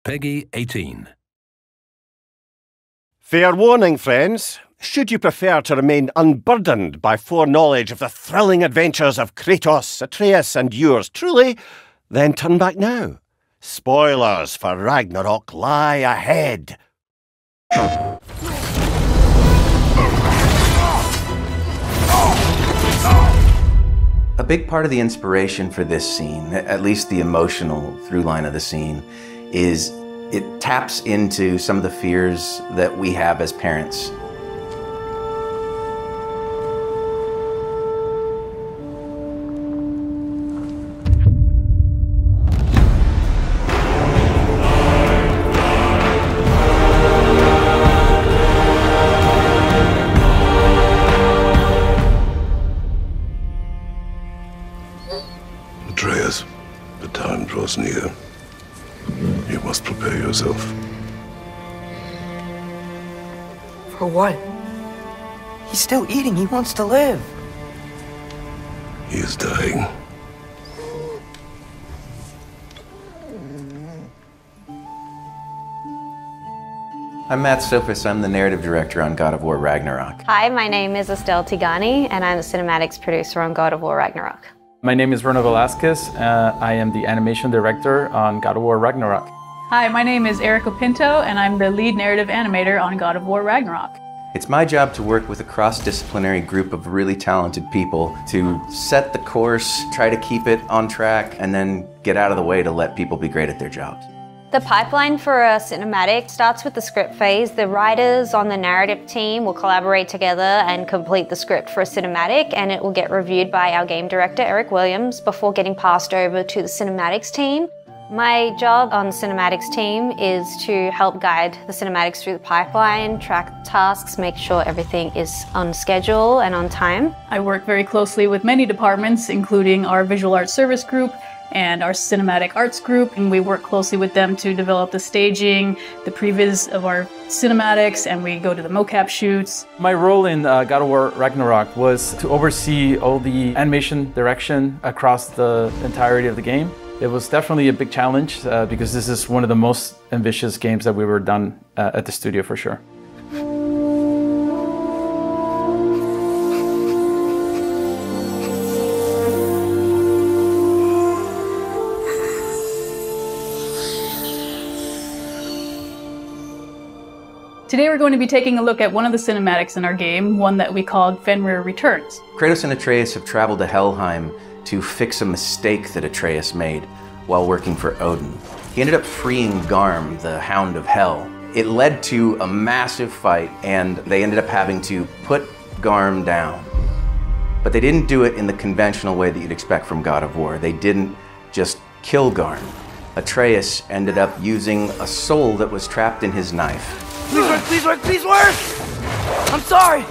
Peggy 18. Fair warning, friends. Should you prefer to remain unburdened by foreknowledge of the thrilling adventures of Kratos, Atreus and yours truly, then turn back now. Spoilers for Ragnarök lie ahead. A big part of the inspiration for this scene, at least the emotional through line of the scene, is it taps into some of the fears that we have as parents. Atreus, the time draws near. You must prepare yourself. For what? He's still eating. He wants to live. He is dying. I'm Matt Sofis. I'm the narrative director on God of War Ragnarök. Hi, my name is Estelle Tigani, and I'm the cinematics producer on God of War Ragnarök. My name is Bruno Velasquez. I am the animation director on God of War Ragnarök. Hi, my name is Erica Pinto, and I'm the lead narrative animator on God of War Ragnarök. It's my job to work with a cross-disciplinary group of really talented people to set the course, try to keep it on track, and then get out of the way to let people be great at their jobs. The pipeline for a cinematic starts with the script phase. The writers on the narrative team will collaborate together and complete the script for a cinematic, and it will get reviewed by our game director, Eric Williams, before getting passed over to the cinematics team. My job on the cinematics team is to help guide the cinematics through the pipeline, track tasks, make sure everything is on schedule and on time. I work very closely with many departments, including our visual arts service group and our cinematic arts group, and we work closely with them to develop the staging, the previs of our cinematics, and we go to the mocap shoots. My role in God of War Ragnarök was to oversee all the animation direction across the entirety of the game. It was definitely a big challenge because this is one of the most ambitious games that we were done at the studio for sure. Today we're going to be taking a look at one of the cinematics in our game, one that we called Fenrir Returns. Kratos and Atreus have traveled to Helheim to fix a mistake that Atreus made while working for Odin. He ended up freeing Garm, the Hound of Hell. It led to a massive fight, and they ended up having to put Garm down. But they didn't do it in the conventional way that you'd expect from God of War. They didn't just kill Garm. Atreus ended up using a soul that was trapped in his knife. Please work, please work, please work! I'm sorry!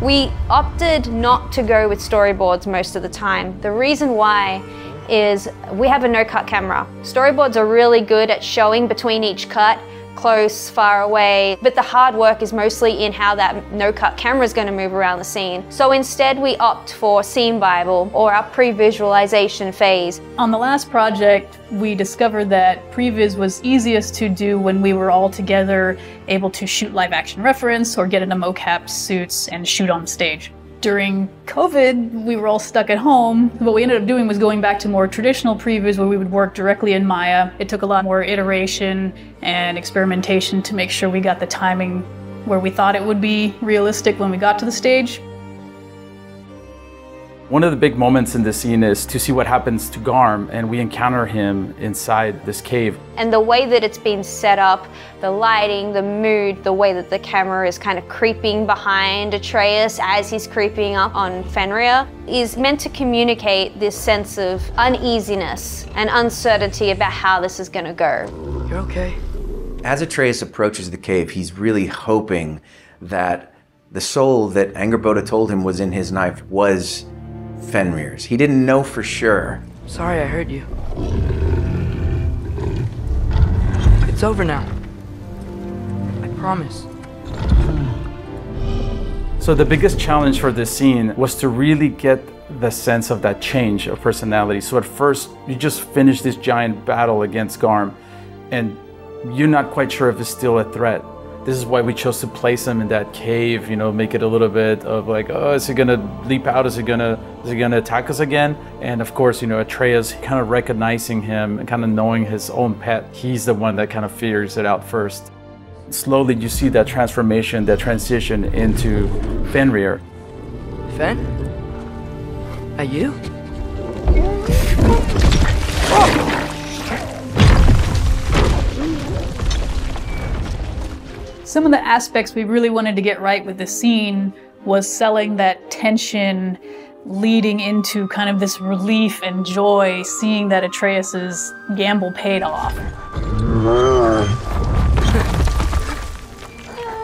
We opted not to go with storyboards most of the time. The reason why is we have a no-cut camera. Storyboards are really good at showing between each cut, close, far away, but the hard work is mostly in how that no-cut camera is going to move around the scene. So instead we opt for Scene Bible or our pre-visualization phase. On the last project, we discovered that previs was easiest to do when we were all together, able to shoot live action reference or get into mocap suits and shoot on stage. During COVID, we were all stuck at home. What we ended up doing was going back to more traditional previews where we would work directly in Maya. It took a lot more iteration and experimentation to make sure we got the timing where we thought it would be realistic when we got to the stage. One of the big moments in this scene is to see what happens to Garm, and we encounter him inside this cave. And the way that it's been set up, the lighting, the mood, the way that the camera is kind of creeping behind Atreus as he's creeping up on Fenrir is meant to communicate this sense of uneasiness and uncertainty about how this is going to go. You're okay? As Atreus approaches the cave, he's really hoping that the soul that Angerboda told him was in his knife was Fenrir's. He didn't know for sure. Sorry I hurt you. It's over now. I promise. So the biggest challenge for this scene was to really get the sense of that change of personality. So at first, you just finish this giant battle against Garm, and you're not quite sure if it's still a threat. This is why we chose to place him in that cave, you know, make it a little bit of like, oh, is he gonna leap out? Is he gonna attack us again? And of course, you know, Atreus kind of recognizing him and kind of knowing his own pet, he's the one that kind of figures it out first. Slowly you see that transformation, that transition into Fenrir. Fen? Are you? Some of the aspects we really wanted to get right with the scene was selling that tension leading into kind of this relief and joy, seeing that Atreus's gamble paid off.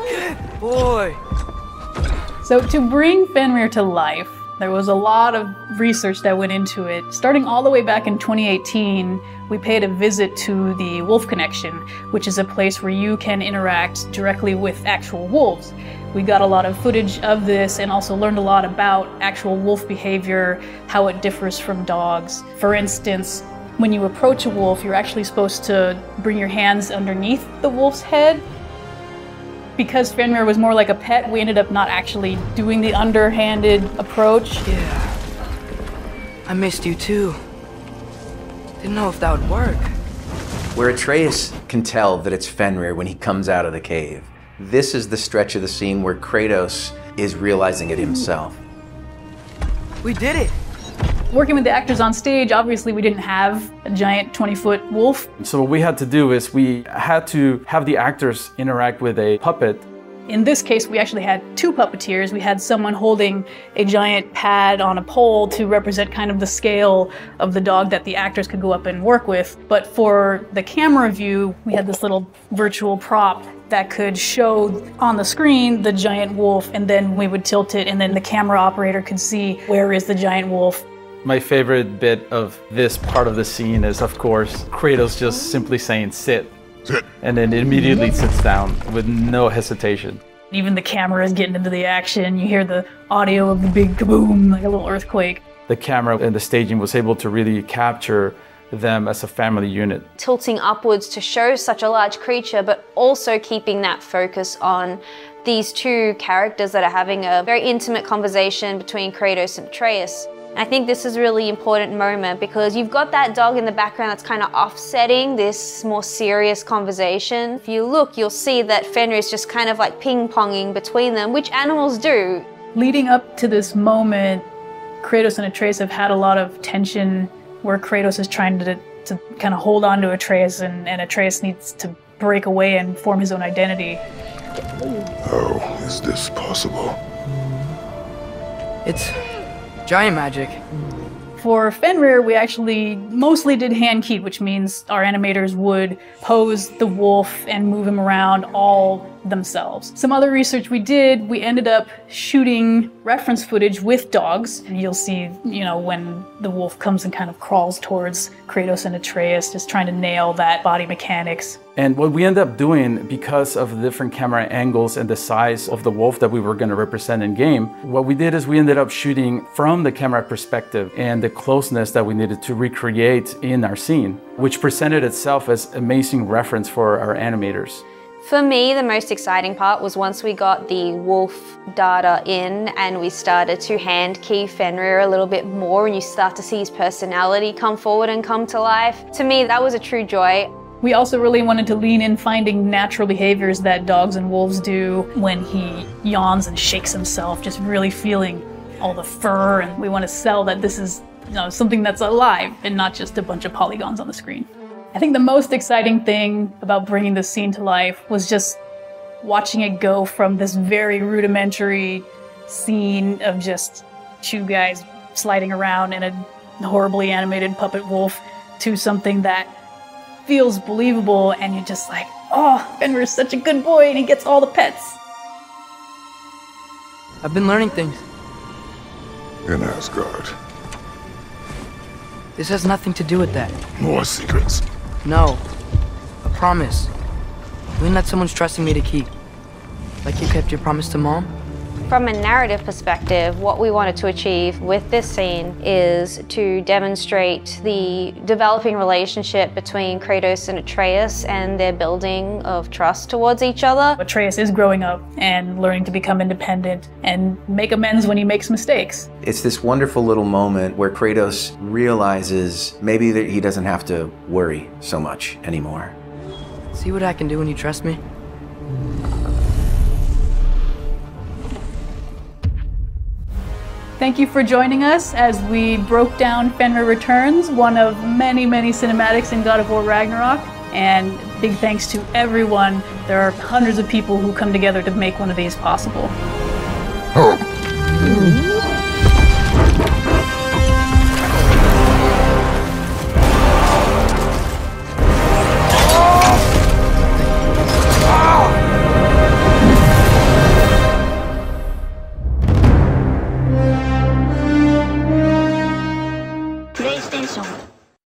Good boy. So to bring Fenrir to life, there was a lot of research that went into it. Starting all the way back in 2018, we paid a visit to the Wolf Connection, which is a place where you can interact directly with actual wolves. We got a lot of footage of this and also learned a lot about actual wolf behavior, how it differs from dogs. For instance, when you approach a wolf, you're actually supposed to bring your hands underneath the wolf's head. Because Fenrir was more like a pet, we ended up not actually doing the underhanded approach. Yeah. I missed you too. Didn't know if that would work. Where Atreus can tell that it's Fenrir when he comes out of the cave. This is the stretch of the scene where Kratos is realizing it himself. We did it! Working with the actors on stage, obviously we didn't have a giant 20-foot wolf. So what we had to do is we had to have the actors interact with a puppet. In this case, we actually had two puppeteers. We had someone holding a giant pad on a pole to represent kind of the scale of the dog that the actors could go up and work with. But for the camera view, we had this little virtual prop that could show on the screen the giant wolf, and then we would tilt it, and then the camera operator could see where is the giant wolf. My favorite bit of this part of the scene is, of course, Kratos just simply saying, sit. Sit. And then immediately sits down with no hesitation. Even the camera is getting into the action. You hear the audio of the big kaboom, like a little earthquake. The camera and the staging was able to really capture them as a family unit. Tilting upwards to show such a large creature, but also keeping that focus on these two characters that are having a very intimate conversation between Kratos and Atreus. I think this is a really important moment because you've got that dog in the background that's kind of offsetting this more serious conversation. If you look, you'll see that Fenrir is just kind of like ping-ponging between them, which animals do. Leading up to this moment, Kratos and Atreus have had a lot of tension where Kratos is trying to kind of hold on to Atreus, and Atreus needs to break away and form his own identity. How is this possible? It's giant magic. For Fenrir, we actually mostly did hand-keyed, which means our animators would pose the wolf and move him around all themselves. Some other research we did, we ended up shooting reference footage with dogs. And you'll see, you know, when the wolf comes and kind of crawls towards Kratos and Atreus, just trying to nail that body mechanics. And what we ended up doing, because of the different camera angles and the size of the wolf that we were going to represent in game, what we did is we ended up shooting from the camera perspective and the closeness that we needed to recreate in our scene, which presented itself as amazing reference for our animators. For me, the most exciting part was once we got the wolf data in and we started to hand key Fenrir a little bit more and you start to see his personality come forward and come to life. To me, that was a true joy. We also really wanted to lean in finding natural behaviors that dogs and wolves do when he yawns and shakes himself, just really feeling all the fur, and we want to sell that this is, you know, something that's alive and not just a bunch of polygons on the screen. I think the most exciting thing about bringing this scene to life was just watching it go from this very rudimentary scene of just two guys sliding around in a horribly animated puppet wolf to something that feels believable, and you're just like, oh, Fenrir's such a good boy and he gets all the pets. I've been learning things. In Asgard. This has nothing to do with that. More secrets. No. A promise. Doing that someone's trusting me to keep. Like you kept your promise to Mom? From a narrative perspective, what we wanted to achieve with this scene is to demonstrate the developing relationship between Kratos and Atreus and their building of trust towards each other. Atreus is growing up and learning to become independent and make amends when he makes mistakes. It's this wonderful little moment where Kratos realizes maybe that he doesn't have to worry so much anymore. See what I can do when you trust me? Thank you for joining us as we broke down Fenrir Returns, one of many, many cinematics in God of War Ragnarok. And big thanks to everyone. There are hundreds of people who come together to make one of these possible.